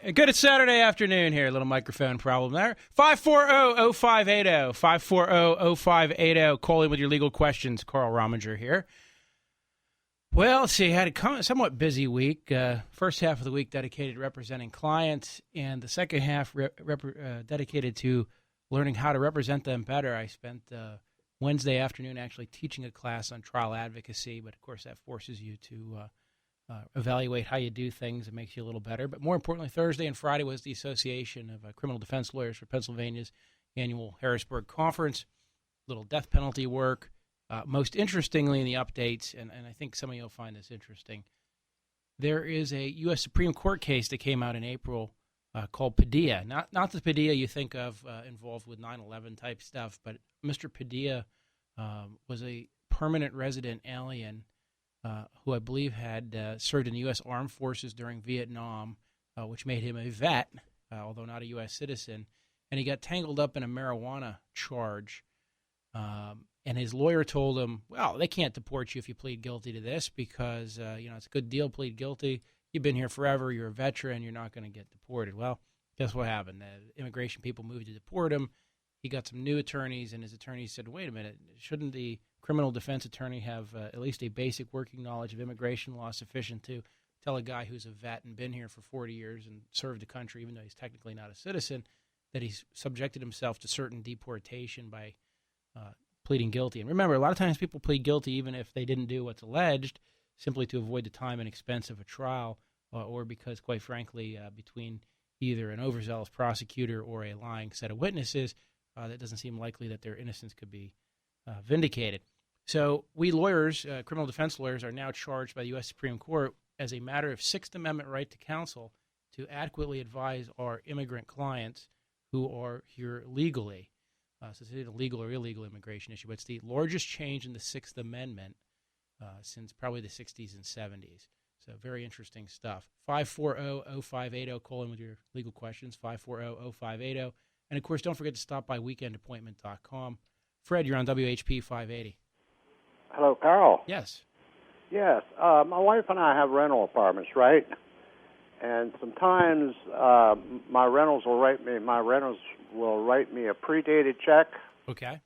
Good Saturday afternoon here. A little microphone problem there. 540-0580. 540-0580. Call in with your legal questions. Carl Rominger here. Well, let's see. I had a somewhat busy week. First half of the week dedicated to representing clients, and the second half dedicated to learning how to represent them better. I spent Wednesday afternoon actually teaching a class on trial advocacy, but of course that forces you to evaluate how you do things. It makes you a little better. But more importantly, Thursday and Friday was the Association of Criminal Defense Lawyers for Pennsylvania's annual Harrisburg Conference. Little death penalty work. Most interestingly in the updates, and I think some of you will find this interesting, there is a U.S. Supreme Court case that came out in April called Padilla. Not the Padilla you think of involved with 9/11 type stuff, but Mr. Padilla was a permanent resident alien who I believe had served in the U.S. Armed Forces during Vietnam, which made him a vet, although not a U.S. citizen. And he got tangled up in a marijuana charge. And his lawyer told him, well, they can't deport you if you plead guilty to this because, it's a good deal, plead guilty. You've been here forever. You're a veteran. You're not going to get deported. Well, guess what happened? The immigration people moved to deport him. He got some new attorneys, and his attorneys said, wait a minute, shouldn't the criminal defense attorney have at least a basic working knowledge of immigration law sufficient to tell a guy who's a vet and been here for 40 years and served the country, even though he's technically not a citizen, that he's subjected himself to certain deportation by pleading guilty. And remember, a lot of times people plead guilty even if they didn't do what's alleged, simply to avoid the time and expense of a trial, or because, quite frankly, between either an overzealous prosecutor or a lying set of witnesses, that doesn't seem likely that their innocence could be vindicated. So we lawyers, criminal defense lawyers, are now charged by the U.S. Supreme Court as a matter of Sixth Amendment right to counsel to adequately advise our immigrant clients who are here legally. So it's not a legal or illegal immigration issue, but it's the largest change in the Sixth Amendment since probably the 60s and 70s. So very interesting stuff. 540-0580. Call in with your legal questions, 540-0580. And, of course, don't forget to stop by weekendappointment.com. Fred, you're on WHP 580. Hello, Carl. Yes. Yes. My wife and I have rental apartments, right? And sometimes my renters will write me a predated check. Okay.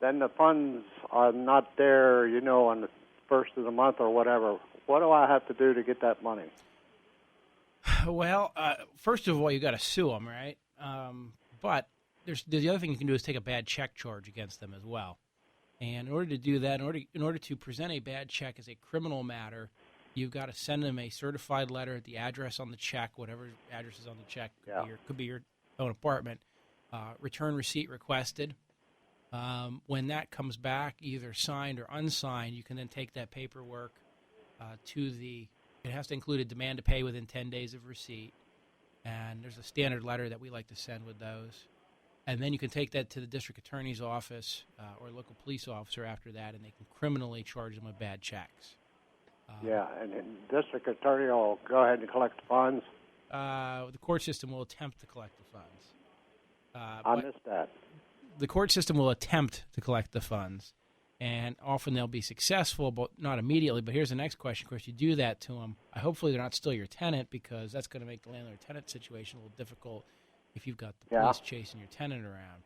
Then the funds are not there, on the first of the month or whatever. What do I have to do to get that money? Well, first of all, you got to sue them, right? But the other thing you can do is take a bad check charge against them as well. And in order to do that, in order to present a bad check as a criminal matter, you've got to send them a certified letter at the address on the check, whatever address is on the check. Could be your own apartment. Return receipt requested. When that comes back, either signed or unsigned, you can then take that paperwork it has to include a demand to pay within 10 days of receipt. And there's a standard letter that we like to send with those. And then you can take that to the district attorney's office or local police officer after that, and they can criminally charge them with bad checks. And the district attorney will go ahead and collect the funds? The court system will attempt to collect the funds. I missed that. The court system will attempt to collect the funds, and often they'll be successful, but not immediately. But here's the next question. Of course, you do that to them. Hopefully they're not still your tenant, because that's going to make the landlord-tenant situation a little difficult if you've got the police chasing your tenant around.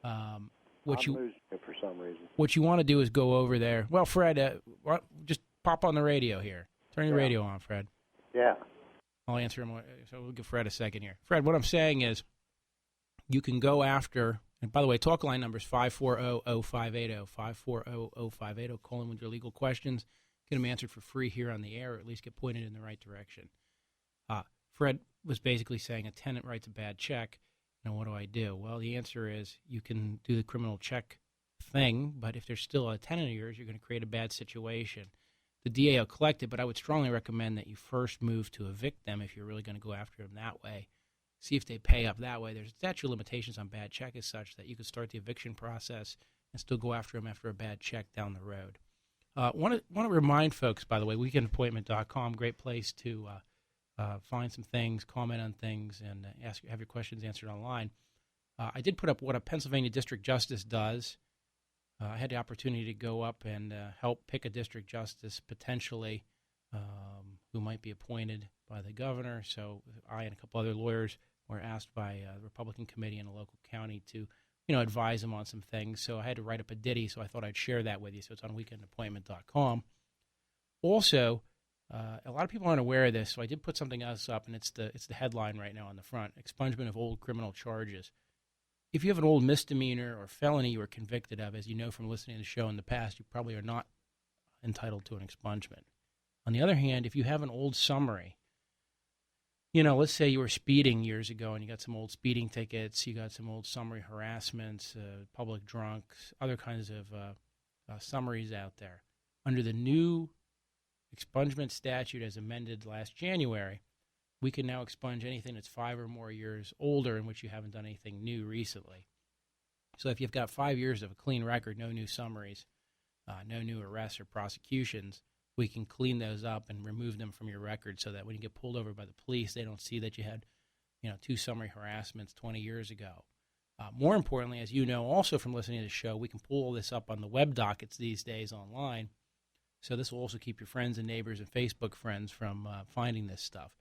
I'm losing it for some reason. What you want to do is go over there. Well, Fred, just pop on the radio here. Turn your radio on, Fred. Yeah. I'll answer him. So we'll give Fred a second here. Fred, what I'm saying is you can go after, and by the way, talk line number is 540-0580, 540-0580. Call in with your legal questions. Get them answered for free here on the air, or at least get pointed in the right direction. Fred was basically saying a tenant writes a bad check. What do I do? Well, the answer is you can do the criminal check thing, but if there's still a tenant of yours, you're going to create a bad situation. The DA will collect it, but I would strongly recommend that you first move to evict them if you're really going to go after them that way. See if they pay up that way. There's statute of limitations on bad check is such that you could start the eviction process and still go after them after a bad check down the road. Want to remind folks, by the way, weekendappointment.com, great place to find some things, comment on things, and have your questions answered online. I did put up what a Pennsylvania district justice does. I had the opportunity to go up and help pick a district justice potentially who might be appointed by the governor. So I and a couple other lawyers were asked by the Republican committee in a local county to, advise them on some things. So I had to write up a ditty, so I thought I'd share that with you. So it's on weekendappointment.com. Also, a lot of people aren't aware of this, so I did put something else up, and it's the headline right now on the front: expungement of old criminal charges. If you have an old misdemeanor or felony you were convicted of, as you know from listening to the show in the past, you probably are not entitled to an expungement. On the other hand, if you have an old summary, let's say you were speeding years ago and you got some old speeding tickets, you got some old summary harassments, public drunks, other kinds of summaries out there. Under the new expungement statute as amended last January, we can now expunge anything that's 5 or more years older in which you haven't done anything new recently. So if you've got 5 years of a clean record, no new summaries, no new arrests or prosecutions, we can clean those up and remove them from your record so that when you get pulled over by the police, they don't see that you had, 2 summary harassments 20 years ago. More importantly, as you know also from listening to the show, we can pull all this up on the web dockets these days online. So this will also keep your friends and neighbors and Facebook friends from finding this stuff.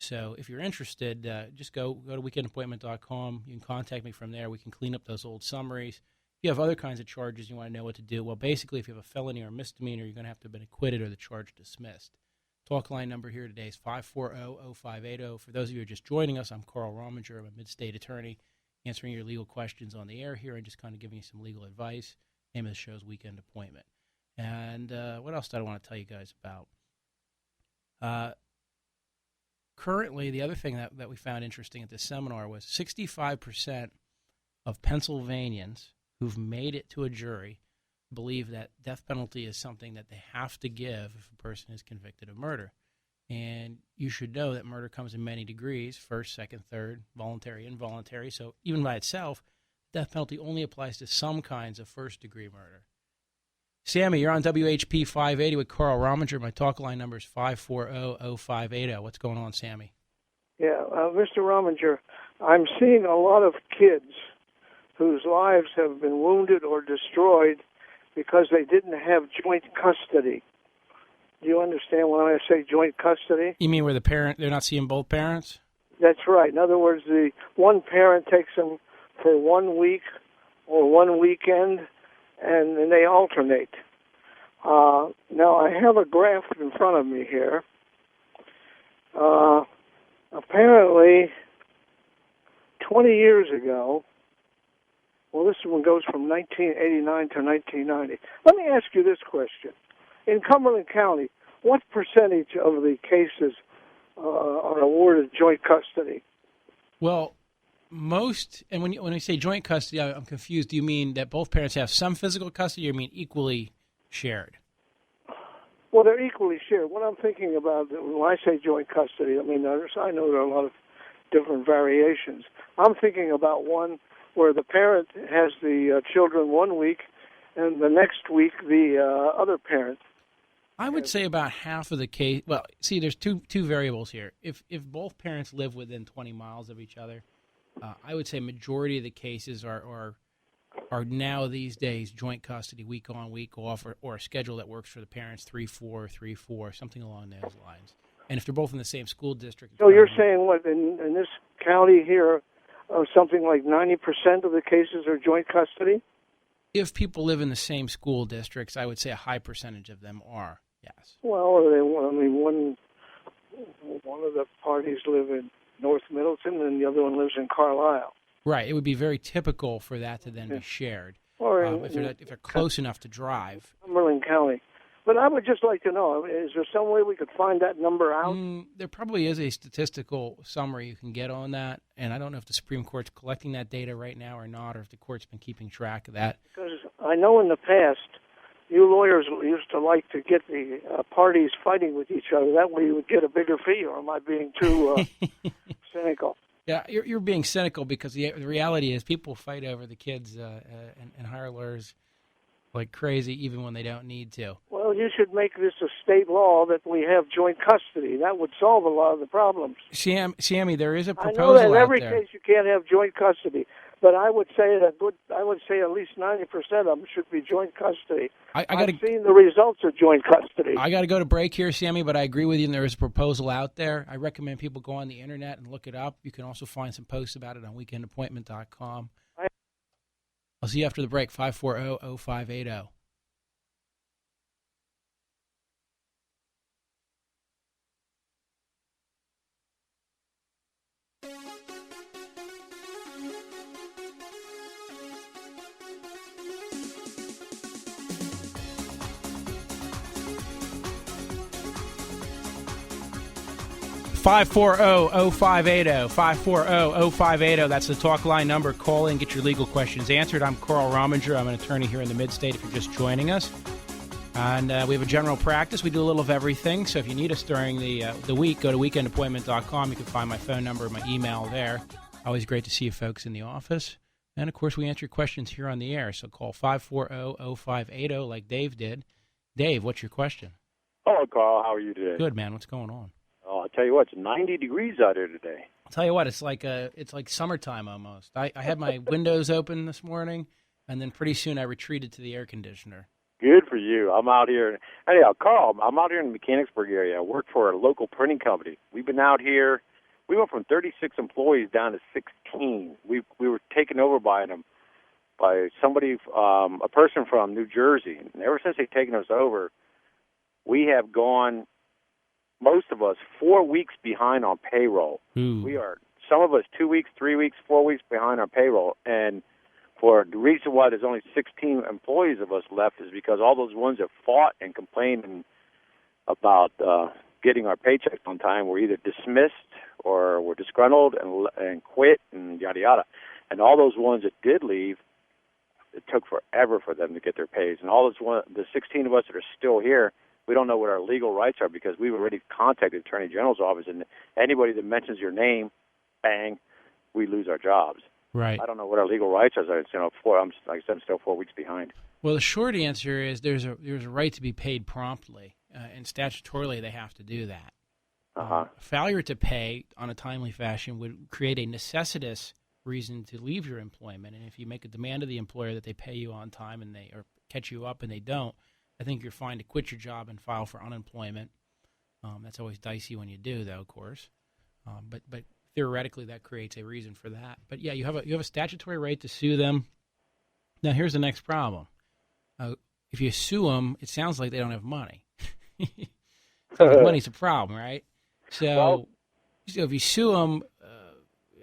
So if you're interested, just go to weekendappointment.com. You can contact me from there. We can clean up those old summaries. If you have other kinds of charges you want to know what to do, well, basically, if you have a felony or a misdemeanor, you're going to have to have been acquitted or the charge dismissed. Talk line number here today is 540-0580. For those of you who are just joining us, I'm Carl Rominger. I'm a mid-state attorney answering your legal questions on the air here and just kind of giving you some legal advice. Name of the show is Weekend Appointment. And what else did I want to tell you guys about? Currently, the other thing that we found interesting at this seminar was 65% of Pennsylvanians who've made it to a jury believe that death penalty is something that they have to give if a person is convicted of murder. And you should know that murder comes in many degrees: first, second, third, voluntary, involuntary. So even by itself, death penalty only applies to some kinds of first-degree murder. Sammy, you're on WHP 580 with Carl Rominger. My talk line number is 540-0580. What's going on, Sammy? Yeah, Mr. Rominger, I'm seeing a lot of kids whose lives have been wounded or destroyed because they didn't have joint custody. Do you understand when I say joint custody? You mean where they're not seeing both parents? That's right. In other words, the one parent takes them for 1 week or 1 weekend, and then they alternate. Now, I have a graph in front of me here. Apparently, 20 years ago, well, this one goes from 1989 to 1990. Let me ask you this question. In Cumberland County, what percentage of the cases are awarded joint custody? Well, most, and when you say joint custody, I'm confused. Do you mean that both parents have some physical custody, or you mean equally shared? Well, they're equally shared. What I'm thinking about when I say joint custody, I know there are a lot of different variations. I'm thinking about one where the parent has the children 1 week, and the next week the other parent. I would say about half of the case. Well, see, there's two variables here. If both parents live within 20 miles of each other, I would say majority of the cases are now these days joint custody, week on, week off, or a schedule that works for the parents, 3-4, 3-4, something along those lines. And if they're both in the same school district. So you're saying what, in this county here, something like 90% of the cases are joint custody? If people live in the same school districts, I would say a high percentage of them are, yes. Well, one of the parties live in North Middleton and the other one lives in Carlisle. Right. It would be very typical for that to then be shared, or if they're close enough to drive. Cumberland County. But I would just like to know, is there some way we could find that number out? There probably is a statistical summary you can get on that, and I don't know if the Supreme Court's collecting that data right now or not, or if the court's been keeping track of that. Because I know in the past, you lawyers used to like to get the parties fighting with each other. That way you would get a bigger fee, or am I being too cynical? Yeah, you're being cynical because the reality is people fight over the kids and hire lawyers like crazy even when they don't need to. Well, you should make this a state law that we have joint custody. That would solve a lot of the problems. Sammy, there is a proposal I know that in out every there. case you can't have joint custody. but I would say at least 90% of them should be joint custody. I've seen the results of joint custody. I got to go to break here, Sammy, but I agree with you, and there is a proposal out there. I recommend people go on the internet and look it up. You can also find some posts about it on weekendappointment.com. I'll see you after the break, 540-0580. Five 540-0580. That's the talk line number. Call in, get your legal questions answered. I'm Carl Rominger. I'm an attorney here in the Mid-State if you're just joining us. And we have a general practice. We do a little of everything. So if you need us during the week, go to weekendappointment.com. You can find my phone number and my email there. Always great to see you folks in the office. And, of course, we answer your questions here on the air. So call 540-0580 like Dave did. Dave, what's your question? Hello, Carl. How are you today? Good, man. What's going on? Oh, I'll tell you what, it's 90 degrees out here today. I'll tell you what, it's like summertime almost. I had my windows open this morning, and then pretty soon I retreated to the air conditioner. Good for you. I'm out here. Anyhow, Carl, I'm out here in the Mechanicsburg area. I work for a local printing company. We've been out here. We went from 36 employees down to 16. We were taken over by somebody, a person from New Jersey. And ever since they've taken us over, we have gone, most of us, 4 weeks behind on payroll. We are, some of us 2 weeks, 3 weeks, 4 weeks behind on payroll. And for the reason why there's only 16 employees of us left is because all those ones that fought and complained about getting our paychecks on time were either dismissed or were disgruntled and quit and yada yada. And all those ones that did leave, it took forever for them to get their pays. And all the 16 of us that are still here, we don't know what our legal rights are because we've already contacted the Attorney General's office, and anybody that mentions your name, bang, we lose our jobs. Right. I don't know what our legal rights are. Like I said, I'm still 4 weeks behind. Well, the short answer is there's a right to be paid promptly, and statutorily they have to do that. Failure to pay on a timely fashion would create a necessitous reason to leave your employment, and if you make a demand of the employer that they pay you on time and they or catch you up and they don't, I think you're fine to quit your job and file for unemployment. That's always dicey when you do, though, of course. But theoretically, that creates a reason for that. But yeah, you have a statutory right to sue them. Now, here's the next problem. If you sue them, it sounds like they don't have money. Money's a problem, right? So if you sue them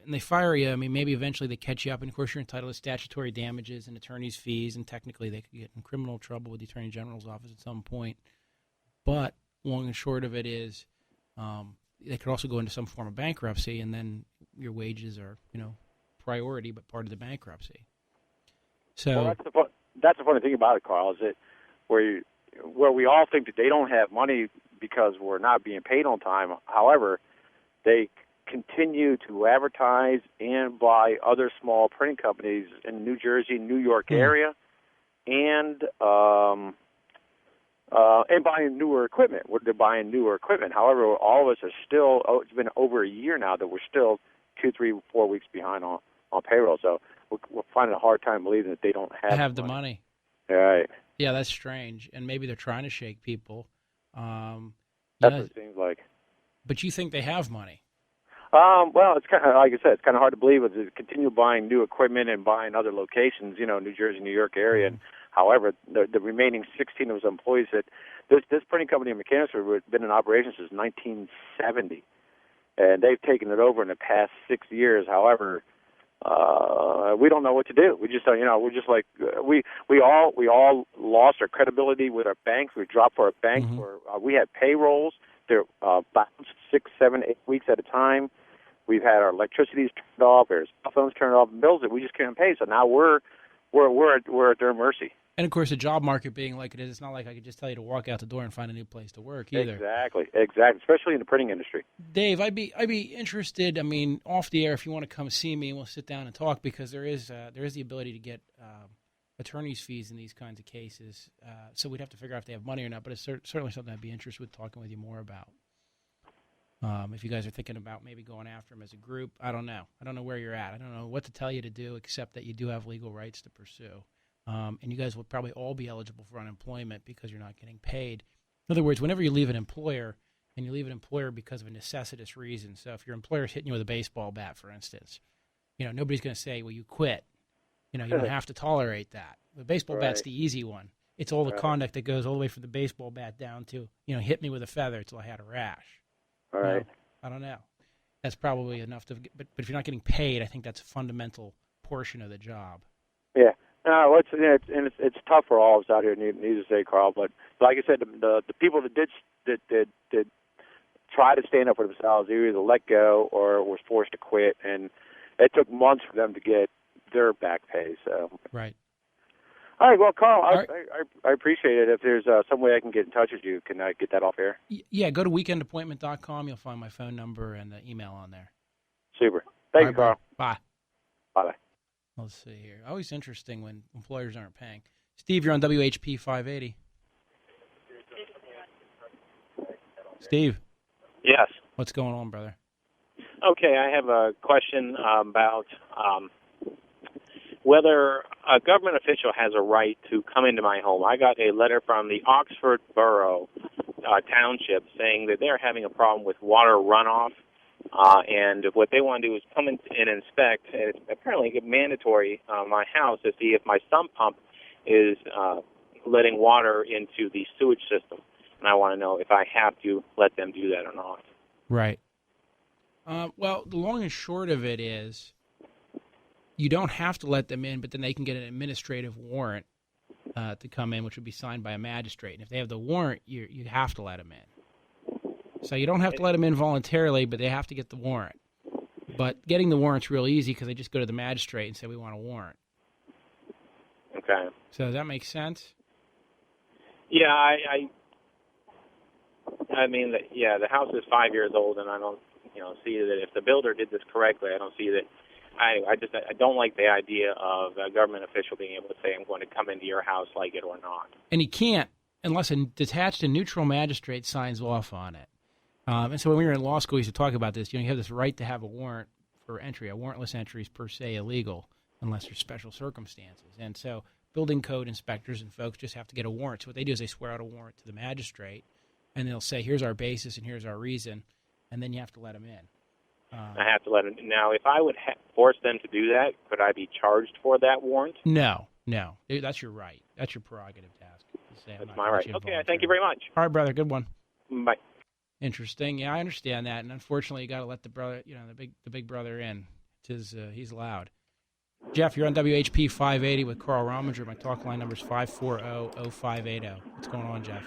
and they fire you, I mean, maybe eventually they catch you up, and of course you're entitled to statutory damages and attorney's fees, and technically they could get in criminal trouble with the Attorney General's office at some point. But long and short of it is they could also go into some form of bankruptcy, and then your wages are, priority, but part of the bankruptcy. So that's the funny thing about it, Carl, is that where we all think that they don't have money because we're not being paid on time. However, they continue to advertise and buy other small printing companies in the New Jersey, New York area, and buying newer equipment. They're buying newer equipment. However, all of us are still, it's been over a year now that we're still 2, 3, 4 weeks behind on payroll. So we're finding a hard time believing that they don't have the money. Right. Yeah, that's strange. And maybe they're trying to shake people. That's what it seems like. But you think they have money? Well, it's kind of, like I said, it's kind of hard to believe as they continue buying new equipment and buying other locations, New Jersey, New York area. And however, the remaining 16 of those employees that this printing company in Mechanicsburg has been in operation since 1970, and they've taken it over in the past 6 years. However, we don't know what to do. We just don't, we're just like we all lost our credibility with our banks. We dropped our bank. We had payrolls. They're bounced 6, 7, 8 weeks at a time. We've had our electricities turned off, our cell phones turned off, bills that we just can't pay. So now we're at their mercy. And of course, the job market being like it is, it's not like I could just tell you to walk out the door and find a new place to work either. Exactly, especially in the printing industry. Dave, I'd be interested. I mean, off the air, if you want to come see me, and we'll sit down and talk, because there is the ability to get attorney's fees in these kinds of cases. So we'd have to figure out if they have money or not. But it's certainly something I'd be interested in talking with you more about. If you guys are thinking about maybe going after them as a group, I don't know. I don't know where you're at. I don't know what to tell you to do, except that you do have legal rights to pursue. And you guys will probably all be eligible for unemployment because you're not getting paid. In other words, whenever you leave an employer, and you leave an employer because of a necessitous reason. So if your employer's hitting you with a baseball bat, for instance, nobody's going to say, well, you quit. You don't have to tolerate that. The baseball bat's the easy one. It's all the conduct that goes all the way from the baseball bat down to, hit me with a feather until I had a rash. All right. I don't know. That's probably enough to, but if you're not getting paid, I think that's a fundamental portion of the job. Yeah. No, it's tough for all of us out here. Need to say, Carl, but like I said, the people that did try to stand up for themselves, they either let go or was forced to quit, and it took months for them to get their back pay. So right. All right. Well, Carl, Right. I appreciate it. If there's some way I can get in touch with you, can I get that off air? Yeah. Go to weekendappointment.com. You'll find my phone number and the email on there. Super. Thank you, Carl. Bye. Bye. Let's see here. Always interesting when employers aren't paying. Steve, you're on WHP 580. Steve. Yes. What's going on, brother? Okay, I have a question about whether a government official has a right to come into my home. I got a letter from the Oxford Borough Township saying that they're having a problem with water runoff, and what they want to do is come in and inspect, and it's apparently mandatory my house to see if my sump pump is letting water into the sewage system. And I want to know if I have to let them do that or not. Right. Well, the long and short of it is you don't have to let them in, but then they can get an administrative warrant to come in, which would be signed by a magistrate. And if they have the warrant, you have to let them in. So you don't have to let them in voluntarily, but they have to get the warrant. But getting the warrant's real easy because they just go to the magistrate and say, we want a warrant. Okay. So does that make sense? Yeah, I mean, the house is 5 years old, and I don't, see that if the builder did this correctly, I don't see that. I don't like the idea of a government official being able to say, I'm going to come into your house, like it or not. And he can't unless a detached and neutral magistrate signs off on it. And so when we were in law school, we used to talk about this. You have this right to have a warrant for entry. A warrantless entry is per se illegal unless there's special circumstances. And so building code inspectors and folks just have to get a warrant. So what they do is they swear out a warrant to the magistrate, and they'll say, here's our basis and here's our reason, and then you have to let them in. I have to let them. Now, if I would force them to do that, could I be charged for that warrant? No. That's your right. That's your prerogative to ask. That's my right. Okay, thank you very much. All right, brother. Good one. Bye. Interesting. Yeah, I understand that, and unfortunately, you got to let the brother, the big brother in. He's loud. Jeff, you're on WHP 580 with Carl Rominger. My talk line number is 540-0580. What's going on, Jeff?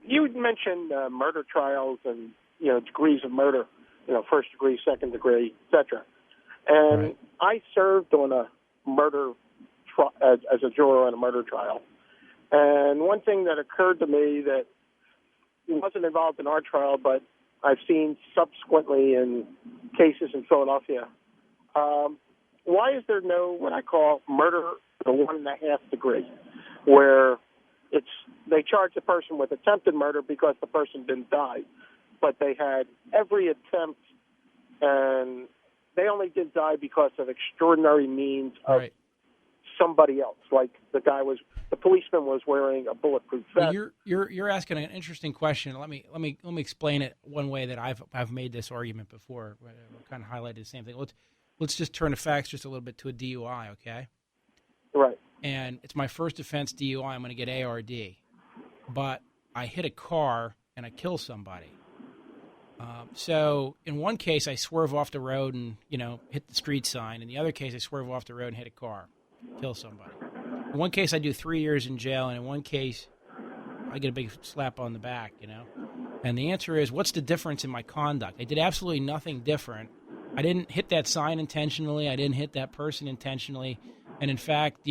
You mentioned murder trials and degrees of murder, first degree, second degree, etc. And right. I served on a murder as a juror on a murder trial. And one thing that occurred to me that wasn't involved in our trial, but I've seen subsequently in cases in Philadelphia. Why is there no what I call murder the 1.5 degree, where they charge the person with attempted murder because the person didn't die, but they had every attempt and they only did die because of extraordinary means of right. somebody else, like the policeman was wearing a bulletproof vest. Well, you're asking an interesting question. Let me explain it one way that I've made this argument before. We kind of highlighted the same thing. Let's just turn the facts just a little bit to a DUI, okay? Right. And it's my first offense DUI. I'm going to get ARD, but I hit a car and I kill somebody. So in one case, I swerve off the road and hit the street sign. In the other case, I swerve off the road and hit a car, kill somebody. In one case, I do 3 years in jail, and in one case, I get a big slap on the back. And the answer is, what's the difference in my conduct? I did absolutely nothing different. I didn't hit that sign intentionally. I didn't hit that person intentionally. And in fact,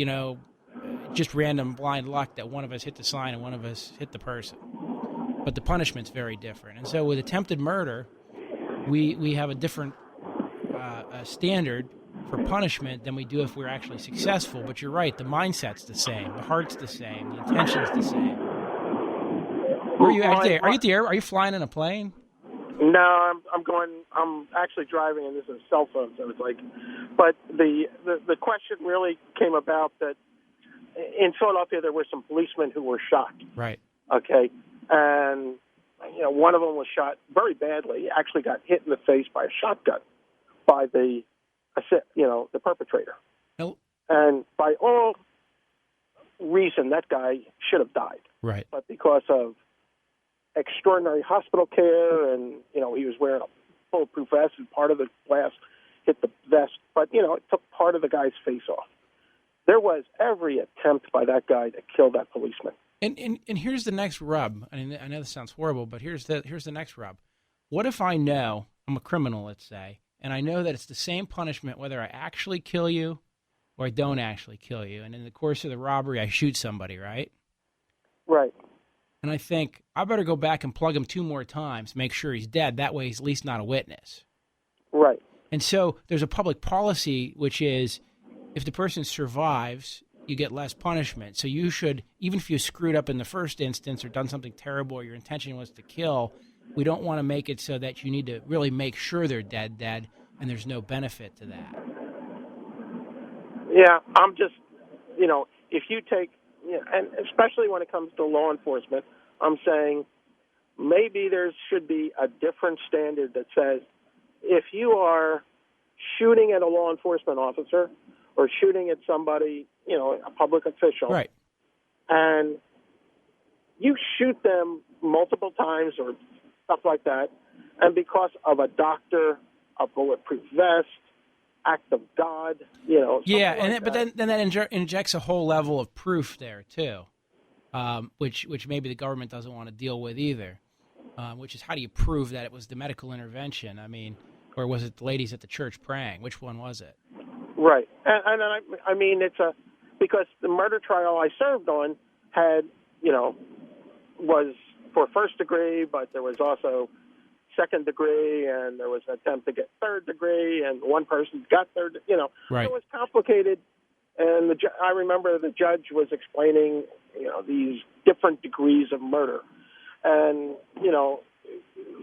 just random blind luck that one of us hit the sign and one of us hit the person. But the punishment's very different. And so with attempted murder, we have a different standard for punishment than we do if we're actually successful. But you're right, the mindset's the same, the heart's the same, the intention's the same. Where are you at? Are you at the air? Are you flying in a plane? No, I'm actually driving, and this is a cell phone, so it's like. But the question really came about that in Philadelphia there were some policemen who were shot. Right. Okay, and one of them was shot very badly. He actually got hit in the face by a shotgun by the perpetrator. No. And by all reason, that guy should have died. Right. But because of extraordinary hospital care, and he was wearing a bulletproof vest, and part of the blast hit the vest, but it took part of the guy's face off. There was every attempt by that guy to kill that policeman. And here's the next rub. I mean, I know this sounds horrible, but here's the next rub. What if I know I'm a criminal, let's say, and I know that it's the same punishment whether I actually kill you or I don't actually kill you, and in the course of the robbery I shoot somebody, right? Right. And I think I better go back and plug him 2 more times, make sure he's dead. That way he's at least not a witness. Right. And so there's a public policy, which is if the person survives, you get less punishment. So you should, even if you screwed up in the first instance or done something terrible or your intention was to kill, we don't want to make it so that you need to really make sure they're dead, and there's no benefit to that. Yeah, I'm just, if you take, and especially when it comes to law enforcement, I'm saying maybe there should be a different standard that says if you are shooting at a law enforcement officer or shooting at somebody, a public official, right, and you shoot them multiple times or stuff like that, and because of a doctor, a bulletproof vest, act of God, yeah, and but then that injects a whole level of proof there too, which maybe the government doesn't want to deal with either. Which is, how do you prove that it was the medical intervention? I mean, or was it the ladies at the church praying? Which one was it? Right, and I mean it's because the murder trial I served on had was for first degree, but there was also second degree, and there was an attempt to get third degree, and one person got third. Right. It was complicated, and I remember the judge was explaining, these different degrees of murder, and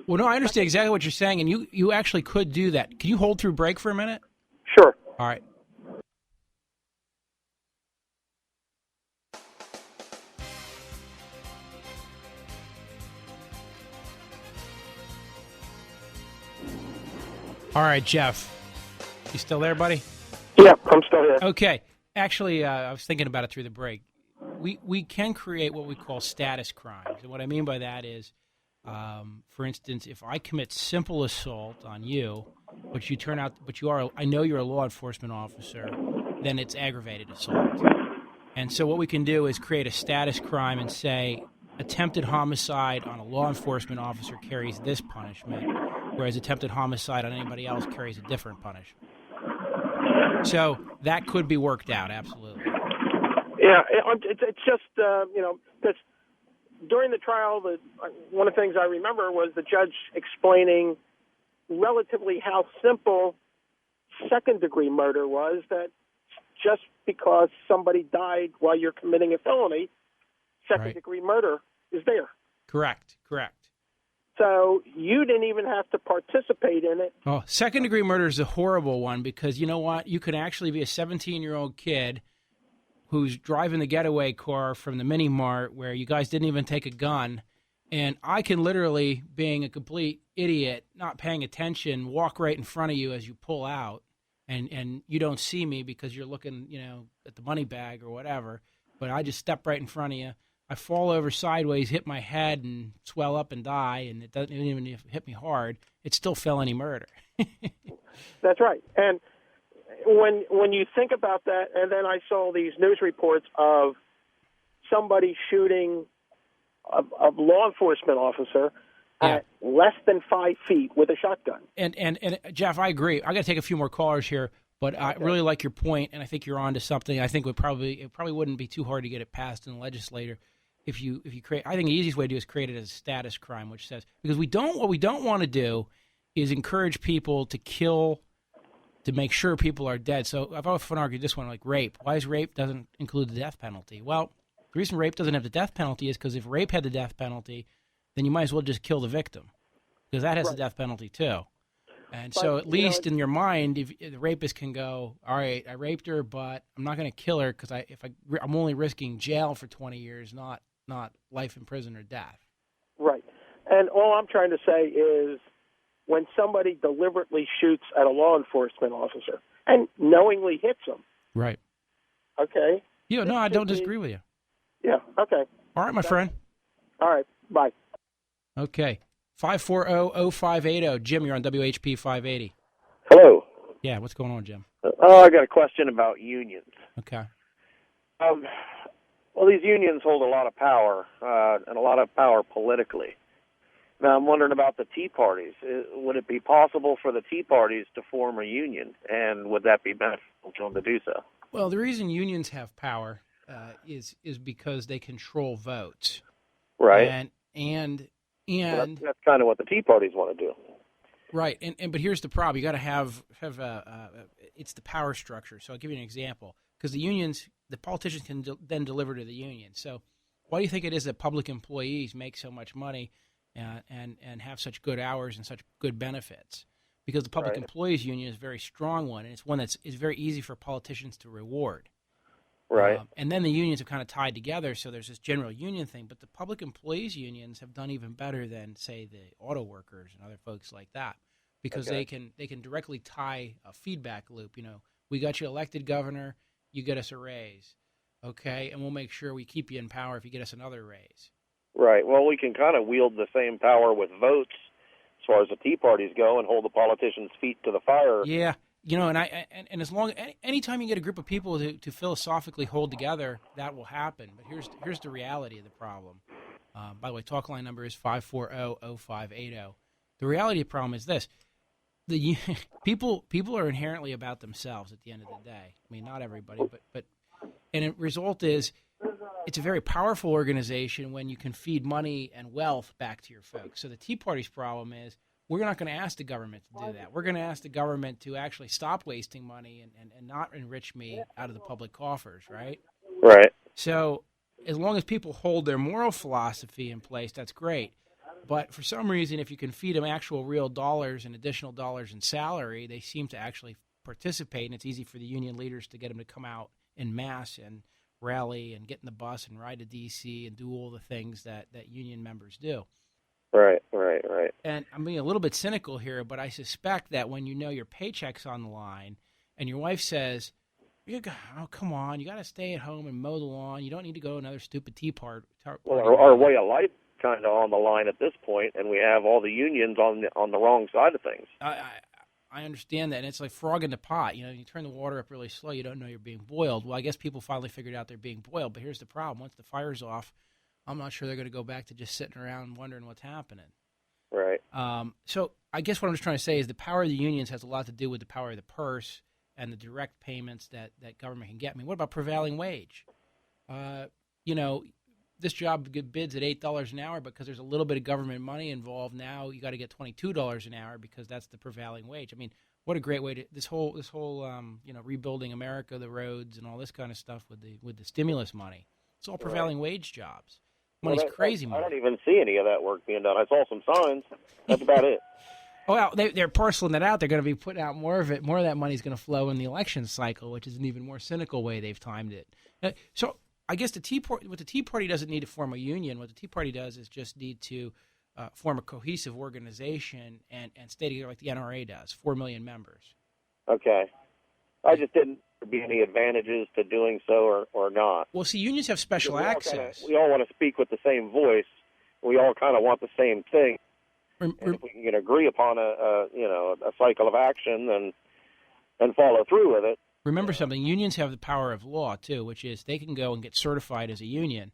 Well, no, I understand exactly what you're saying, and you actually could do that. Can you hold through break for a minute? Sure. All right. All right, Jeff. You still there, buddy? Yeah, I'm still here. Okay. Actually, I was thinking about it through the break. We can create what we call status crimes. And what I mean by that is, for instance, if I commit simple assault on you, but I know you're a law enforcement officer, then it's aggravated assault. And so what we can do is create a status crime and say attempted homicide on a law enforcement officer carries this punishment, whereas attempted homicide on anybody else carries a different punishment. So that could be worked out, absolutely. Yeah, it's just, because during the trial, one of the things I remember was the judge explaining relatively how simple second-degree murder was, that just because somebody died while you're committing a felony, second-degree murder is there. Correct. So you didn't even have to participate in it. Oh, second-degree murder is a horrible one because you know what? You could actually be a 17-year-old kid who's driving the getaway car from the mini mart where you guys didn't even take a gun, and I can literally, being a complete idiot, not paying attention, walk right in front of you as you pull out, and you don't see me because you're looking, at the money bag or whatever, but I just step right in front of you. I fall over sideways, hit my head, and swell up and die, and it doesn't even hit me hard. It's still felony murder. That's right. And when you think about that, and then I saw these news reports of somebody shooting a law enforcement officer at less than 5 feet with a shotgun. And Jeff, I agree. I got to take a few more callers here, but I really like your point, and I think you're on to something. I think it probably wouldn't be too hard to get it passed in the legislature if you create. I think the easiest way to do is create it as a status crime, which says, because what we don't want to do is encourage people to kill to make sure people are dead. So I've often argued this one, like rape. Why is rape doesn't include the death penalty? Well, the reason rape doesn't have the death penalty is because if rape had the death penalty, then you might as well just kill the victim, because that has the death penalty too. And so at least in your mind, if the rapist can go, all right, I raped her, but I'm not going to kill her because I'm only risking jail for 20 years, not life in prison or death. Right. And all I'm trying to say is when somebody deliberately shoots at a law enforcement officer and knowingly hits him. Right. Okay. Yeah, no, I don't disagree with you. Yeah, okay. All right, my friend. All right, bye. Okay. 540-0580. Jim, you're on WHP 580. Hello. Yeah, what's going on, Jim? I got a question about unions. Okay. Well, these unions hold a lot of power, and a lot of power politically. Now, I'm wondering about the Tea Parties. Would it be possible for the Tea Parties to form a union, and would that be beneficial to them to do so? Well, the reason unions have power is because they control votes. Right. And that's kind of what the Tea Parties want to do. Right, but here's the problem: you got to have it's the power structure. So I'll give you an example, because the politicians can then deliver to the union. So why do you think it is that public employees make so much money and have such good hours and such good benefits? Because the public employees union is a very strong one, and it's one that's very easy for politicians to reward. Right. And then the unions have kind of tied together, so there's this general union thing. But the public employees unions have done even better than, say, the auto workers and other folks like that, because they can directly tie a feedback loop. You know, we got you elected governor, you get us a raise, okay, and we'll make sure we keep you in power if you get us another raise. Right. Well, we can kind of wield the same power with votes as far as the Tea Parties go and hold the politicians' feet to the fire. Yeah. You know, and as long anytime you get a group of people to philosophically hold together, that will happen. But here's the reality of the problem. By the way, talk line number is 540-0580. The reality of the problem is this: people are inherently about themselves at the end of the day. I mean, not everybody, but and the result is it's a very powerful organization when you can feed money and wealth back to your folks. So the Tea Party's problem is, we're not going to ask the government to do that. We're going to ask the government to actually stop wasting money and not enrich me out of the public coffers, right? Right. So as long as people hold their moral philosophy in place, that's great. But for some reason, if you can feed them actual real dollars and additional dollars in salary, they seem to actually participate, and it's easy for the union leaders to get them to come out en masse and rally and get in the bus and ride to D.C. and do all the things that union members do. Right. And I'm being a little bit cynical here, but I suspect that when you know your paycheck's on the line and your wife says, oh, come on, you got to stay at home and mow the lawn. You don't need to go to another stupid tea party. Well, our way of life kind of on the line at this point, and we have all the unions on the wrong side of things. I understand that, and it's like frog in the pot. You know, you turn the water up really slow, you don't know you're being boiled. Well, I guess people finally figured out they're being boiled, but here's the problem. Once the fire's off, I'm not sure they're going to go back to just sitting around wondering what's happening. Right. So I guess what I'm just trying to say is the power of the unions has a lot to do with the power of the purse and the direct payments that government can get. I mean, what about prevailing wage? You know, this job bids at $8 an hour, but because there's a little bit of government money involved, now you got to get $22 an hour because that's the prevailing wage. I mean, what a great way to this whole you know, rebuilding America, the roads and all this kind of stuff with the stimulus money. It's all prevailing wage jobs. Money's crazy money. I don't even see any of that work being done. I saw some signs. That's about it. Well, they're parceling it out. They're going to be putting out more of it. More of that money is going to flow in the election cycle, which is an even more cynical way they've timed it. So I guess what the Tea Party doesn't need to form a union. What the Tea Party does is just need to form a cohesive organization and stay together like the NRA does, 4 million members. Okay. I just didn't be any advantages to doing so or not. Well, see, unions have special access. We all want to speak with the same voice. We all kind of want the same thing. And if we can agree upon a cycle of action and follow through with it. Remember something, unions have the power of law, too, which is they can go and get certified as a union,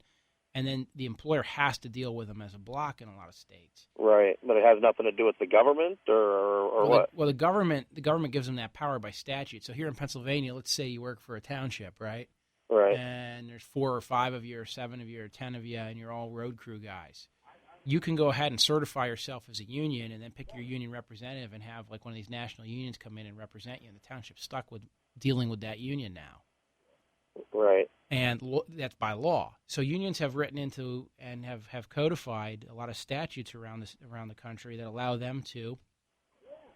and then the employer has to deal with them as a block in a lot of states. Right, but it has nothing to do with the government or what? The government gives them that power by statute. So here in Pennsylvania, let's say you work for a township, right? Right. And there's 4 or 5 of you or 7 of you or 10 of you, and you're all road crew guys. You can go ahead and certify yourself as a union and then pick your union representative and have like one of these national unions come in and represent you, and the township's stuck with dealing with that union now. Right. And that's by law. So unions have written into and have codified a lot of statutes around the country that allow them to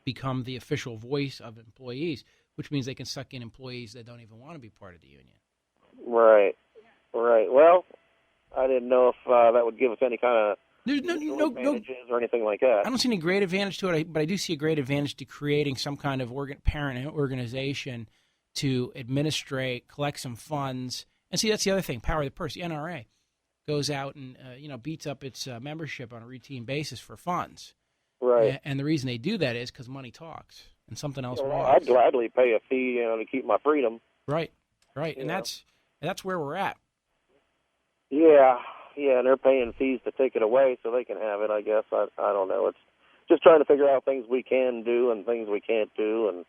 become the official voice of employees, which means they can suck in employees that don't even want to be part of the union. Right. Well, I didn't know if that would give us any kind of There's no advantages or anything like that. I don't see any great advantage to it, but I do see a great advantage to creating some kind of parent organization to administrate, collect some funds. And see, that's the other thing, power of the purse. The NRA goes out and beats up its membership on a routine basis for funds. Right. And the reason they do that is because money talks and something else Well, walks. I'd gladly pay a fee, to keep my freedom. Right. And that's where we're at. Yeah, and they're paying fees to take it away so they can have it, I guess. I don't know. It's just trying to figure out things we can do and things we can't do, and.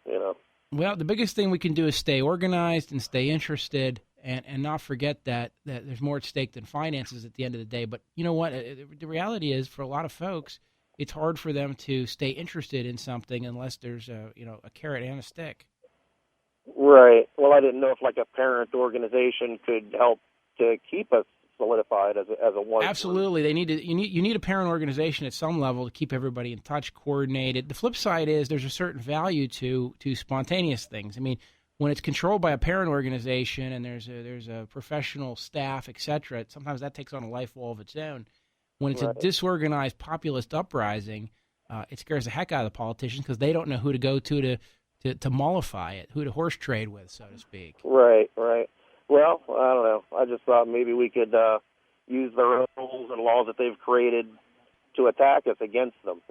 Well, the biggest thing we can do is stay organized and stay interested and not forget that there's more at stake than finances at the end of the day. But you know what? The reality is, for a lot of folks, it's hard for them to stay interested in something unless there's a carrot and a stick. Right. Well, I didn't know if like a parent organization could help to keep us solidified as a one. Absolutely, you need a parent organization at some level to keep everybody in touch, coordinated. The flip side is there's a certain value to spontaneous things. I mean, when it's controlled by a parent organization and there's a professional staff, etc., sometimes that takes on a life all of its own. When it's a disorganized populist uprising, it scares the heck out of the politicians because they don't know who to go to mollify it, who to horse trade with, so to speak. Right. Well, I don't know. I just thought maybe we could use the rules and laws that they've created to attack us against them,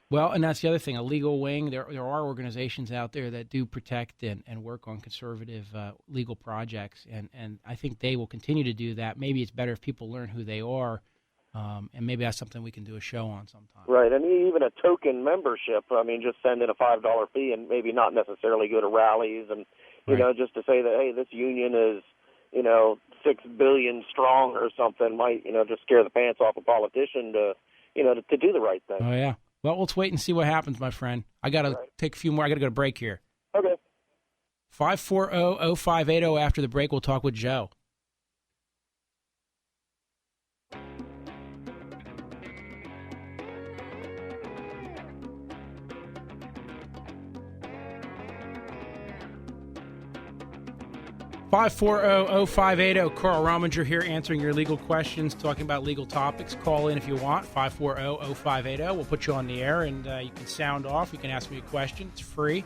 Well, and that's the other thing, a legal wing. There are organizations out there that do protect and work on conservative legal projects, and I think they will continue to do that. Maybe it's better if people learn who they are, and maybe that's something we can do a show on sometime. Right, and even a token membership. I mean, just send in a $5 fee and maybe not necessarily go to rallies and, just to say that, hey, this union is, 6 billion strong or something might, just scare the pants off a politician to do the right thing. Oh, yeah. Well, let's wait and see what happens, my friend. I got to take a few more. I got to go to break here. Okay. 540-0580. After the break, we'll talk with Joe. Five 540-0580. Carl Rominger here answering your legal questions, talking about legal topics. Call in if you want, 540-0580. We'll put you on the air, and you can sound off. You can ask me a question. It's free.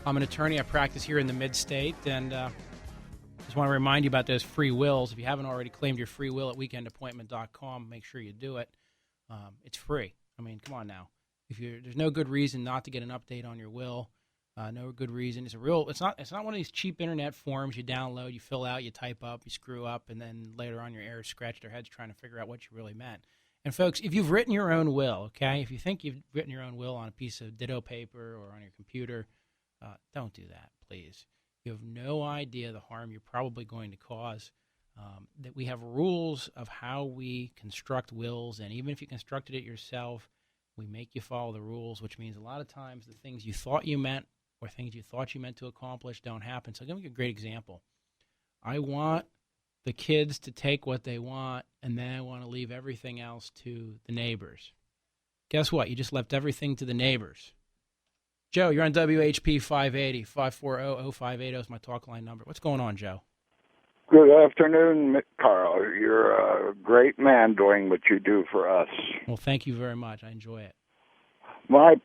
I'm an attorney. I practice here in the mid-state, and just want to remind you about those free wills. If you haven't already claimed your free will at weekendappointment.com, make sure you do it. It's free. I mean, come on now. There's no good reason not to get an update on your will. No good reason. It's not one of these cheap internet forms you download, you fill out, you type up, you screw up, and then later on your heirs scratch their heads trying to figure out what you really meant. And folks, if you've written your own will, okay, if you think you've written your own will on a piece of ditto paper or on your computer, don't do that, please. You have no idea the harm you're probably going to cause. That we have rules of how we construct wills, and even if you constructed it yourself, we make you follow the rules, which means a lot of times the things you thought you meant or things you thought you meant to accomplish don't happen. So I'll give you a great example. I want the kids to take what they want, and then I want to leave everything else to the neighbors. Guess what? You just left everything to the neighbors. Joe, you're on WHP 580. 540-0580 is my talk line number. What's going on, Joe? Good afternoon, Carl. You're a great man doing what you do for us. Well, thank you very much. I enjoy it. My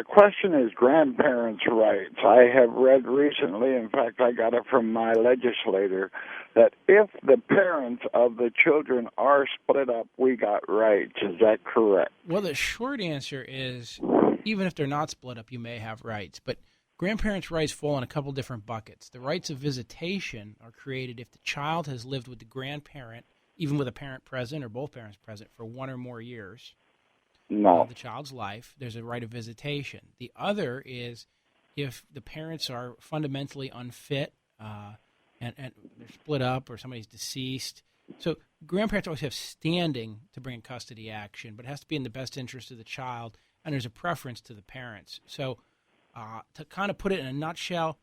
question is grandparents' rights. I have read recently, in fact, I got it from my legislator, that if the parents of the children are split up, we got rights. Is that correct? Well, the short answer is even if they're not split up, you may have rights. But grandparents' rights fall in a couple different buckets. The rights of visitation are created if the child has lived with the grandparent, even with a parent present or both parents present, for 1 or more years. Of the child's life, there's a right of visitation. The other is if the parents are fundamentally unfit and they're split up or somebody's deceased. So grandparents always have standing to bring a custody action, but it has to be in the best interest of the child, and there's a preference to the parents. So to kind of put it in a nutshell,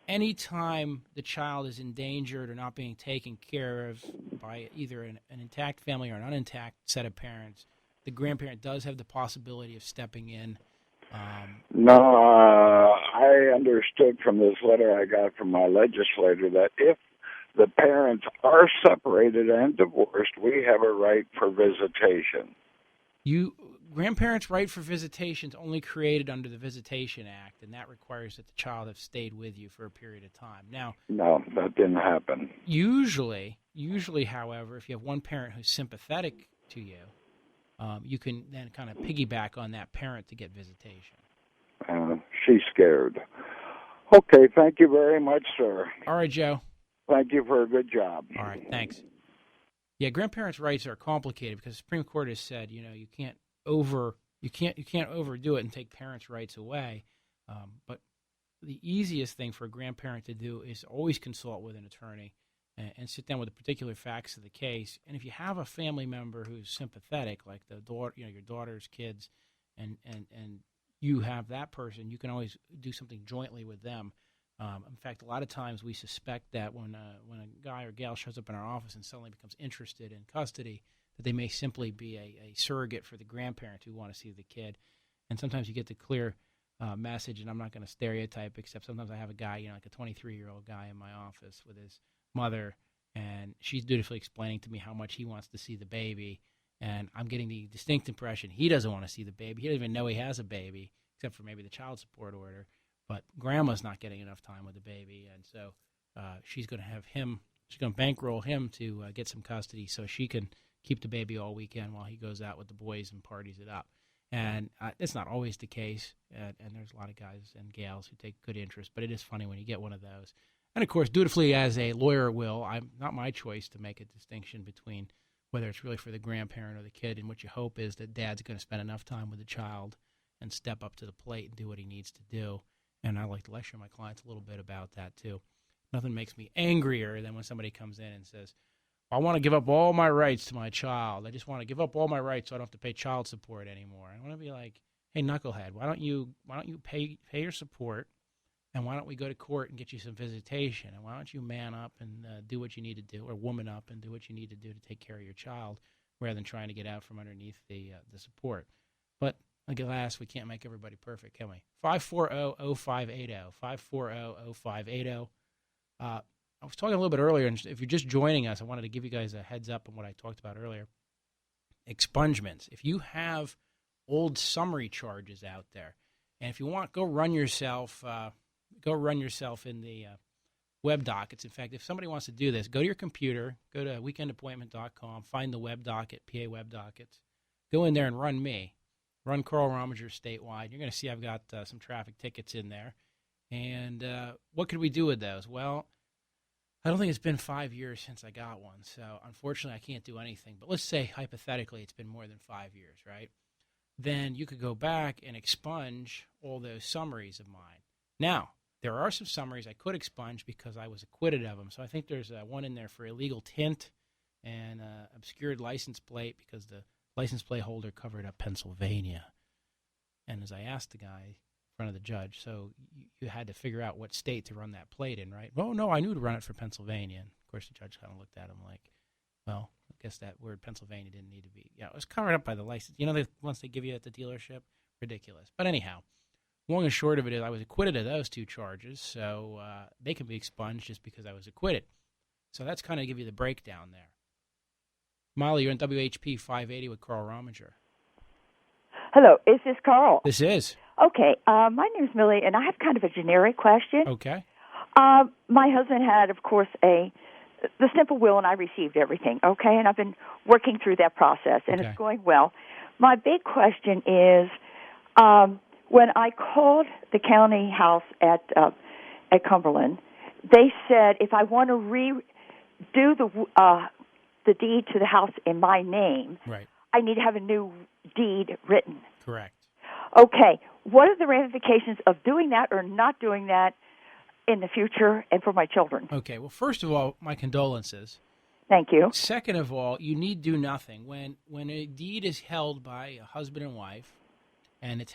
anytime the child is endangered or not being taken care of by either an intact family or an unintact set of parents, the grandparent does have the possibility of stepping in. No, I understood from this letter I got from my legislator that if the parents are separated and divorced, we have a right for visitation. Grandparents' right for visitation is only created under the Visitation Act, and that requires that the child have stayed with you for a period of time. Now, no, that didn't happen. Usually, however, if you have one parent who's sympathetic to you, you can then kind of piggyback on that parent to get visitation. She's scared. Okay, thank you very much, sir. All right, Joe. Thank you for a good job. All right, thanks. Yeah, grandparents' rights are complicated because the Supreme Court has said, you can't overdo it and take parents' rights away. But the easiest thing for a grandparent to do is always consult with an attorney and sit down with the particular facts of the case. And if you have a family member who's sympathetic, like the daughter, your daughter's kids, and you have that person, you can always do something jointly with them. In fact, a lot of times we suspect that when a guy or gal shows up in our office and suddenly becomes interested in custody, that they may simply be a surrogate for the grandparent who want to see the kid. And sometimes you get the clear message, and I'm not going to stereotype, except sometimes I have a guy, like a 23-year-old guy in my office with his mother, and she's dutifully explaining to me how much he wants to see the baby, and I'm getting the distinct impression he doesn't want to see the baby. He doesn't even know he has a baby, except for maybe the child support order. But grandma's not getting enough time with the baby, and so she's going to have him. She's going to bankroll him to get some custody so she can keep the baby all weekend while he goes out with the boys and parties it up. And it's not always the case, and there's a lot of guys and gals who take good interest, but it is funny when you get one of those. And, of course, dutifully as a lawyer will, I'm not my choice to make a distinction between whether it's really for the grandparent or the kid, and what you hope is that dad's going to spend enough time with the child and step up to the plate and do what he needs to do. And I like to lecture my clients a little bit about that, too. Nothing makes me angrier than when somebody comes in and says, I want to give up all my rights to my child. I just want to give up all my rights so I don't have to pay child support anymore. I want to be like, hey, knucklehead, why don't you pay your support, and why don't we go to court and get you some visitation, and why don't you man up and do what you need to do, or woman up and do what you need to do to take care of your child, rather than trying to get out from underneath the support. But alas, we can't make everybody perfect, can we? 540-0580, 540-0580. I was talking a little bit earlier, and if you're just joining us, I wanted to give you guys a heads up on what I talked about earlier. Expungements. If you have old summary charges out there, and if you want, go run yourself in the web dockets. In fact, if somebody wants to do this, go to your computer, go to weekendappointment.com, find the web docket, PA web dockets, go in there and run me. Run Carl Rominger statewide. You're going to see I've got some traffic tickets in there. And what could we do with those? Well, I don't think it's been 5 years since I got one, so unfortunately I can't do anything. But let's say, hypothetically, it's been more than 5 years, right? Then you could go back and expunge all those summaries of mine. Now, there are some summaries I could expunge because I was acquitted of them. So I think there's one in there for illegal tint and obscured license plate because the license plate holder covered up Pennsylvania. And as I asked the guy in front of the judge, so you had to figure out what state to run that plate in, right? Well, no, I knew to run it for Pennsylvania. And of course, the judge kind of looked at him like, well, I guess that word Pennsylvania didn't need to be. Yeah, it was covered up by the license. Once they give you at the dealership, ridiculous. But anyhow, long and short of it is I was acquitted of those two charges, so they can be expunged just because I was acquitted. So that's kind of give you the breakdown there. Molly, you're on WHP 580 with Carl Rominger. Hello, is this Carl? This is. Okay, my name is Millie, and I have kind of a generic question. Okay. My husband had, of course, the simple will, and I received everything, okay? And I've been working through that process, and It's going well. My big question is, when I called the county house at Cumberland, they said if I want to redo the deed to the house in my name, right, I need to have a new deed written. Correct. Okay. What are the ramifications of doing that or not doing that in the future and for my children? Okay. Well, first of all, my condolences. Thank you. Second of all, you need do nothing. When a deed is held by a husband and wife, and it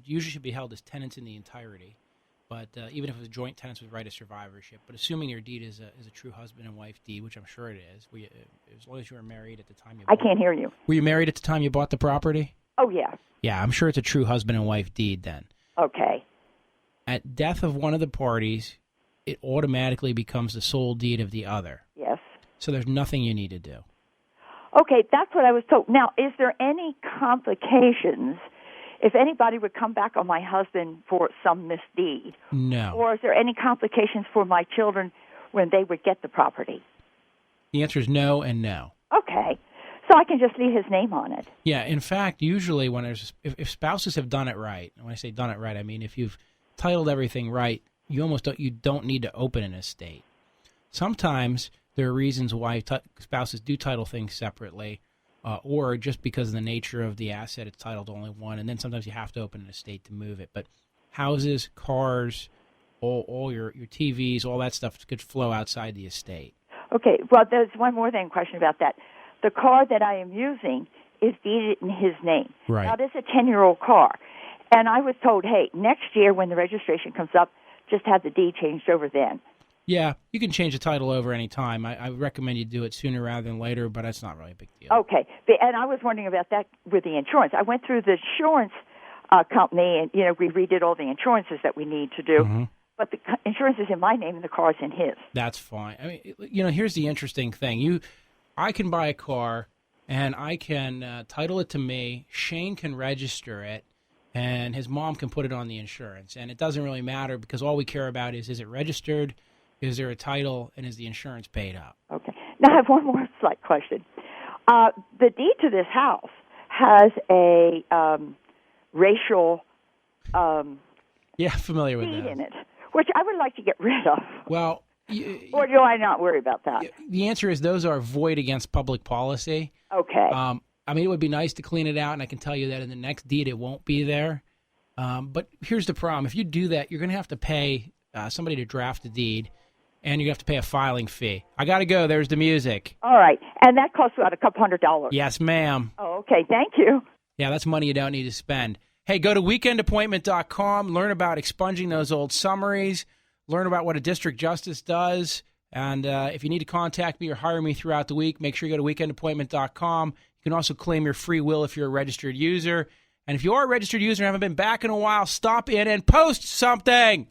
usually should be held as tenants in the entirety, But even if it was joint tenants with right of survivorship, but assuming your deed is a true husband and wife deed, which I'm sure it is, as long as you were married at the time you I bought can't hear you. Were you married at the time you bought the property? Oh, yeah. Yeah, I'm sure it's a true husband and wife deed then. Okay. At death of one of the parties, it automatically becomes the sole deed of the other. Yes. So there's nothing you need to do. Okay, that's what I was told. Now, is there any complications if anybody would come back on my husband for some misdeed? No. Or is there any complications for my children when they would get the property? The answer is no and no. Okay. So I can just leave his name on it. Yeah, in fact, usually when if spouses have done it right, and when I say done it right, I mean if you've titled everything right, you don't need to open an estate. Sometimes there are reasons why spouses do title things separately, or just because of the nature of the asset, it's titled only one, and then sometimes you have to open an estate to move it. But houses, cars, all your TVs, all that stuff could flow outside the estate. Okay, well, there's one more question about that. The car that I am using is deeded in his name. Right. Now, this is a 10-year-old car. And I was told, hey, next year when the registration comes up, just have the deed changed over then. Yeah, you can change the title over any time. I recommend you do it sooner rather than later, but that's not really a big deal. Okay, and I was wondering about that with the insurance. I went through the insurance company, and we redid all the insurances that we need to do. Mm-hmm. But the insurance is in my name and the car is in his. That's fine. I mean, here's the interesting thing. I can buy a car, and I can title it to me. Shane can register it, and his mom can put it on the insurance. And it doesn't really matter because all we care about is it registered, is there a title, and is the insurance paid up? Okay. Now I have one more slight question. The deed to this house has a racial familiar with deed that. in it, which I would like to get rid of. Well, or do I not worry about that? The answer is those are void against public policy. Okay. I mean, it would be nice to clean it out, and I can tell you that in the next deed it won't be there. But here's the problem. If you do that, you're going to have to pay somebody to draft the deed, and you're going to have to pay a filing fee. I got to go. There's the music. All right. And that costs about $200. Yes, ma'am. Oh, okay. Thank you. Yeah, that's money you don't need to spend. Hey, go to weekendappointment.com, learn about expunging those old summaries, learn about what a district justice does, and if you need to contact me or hire me throughout the week, make sure you go to weekendappointment.com. You can also claim your free will if you're a registered user. And if you are a registered user and haven't been back in a while, stop in and post something.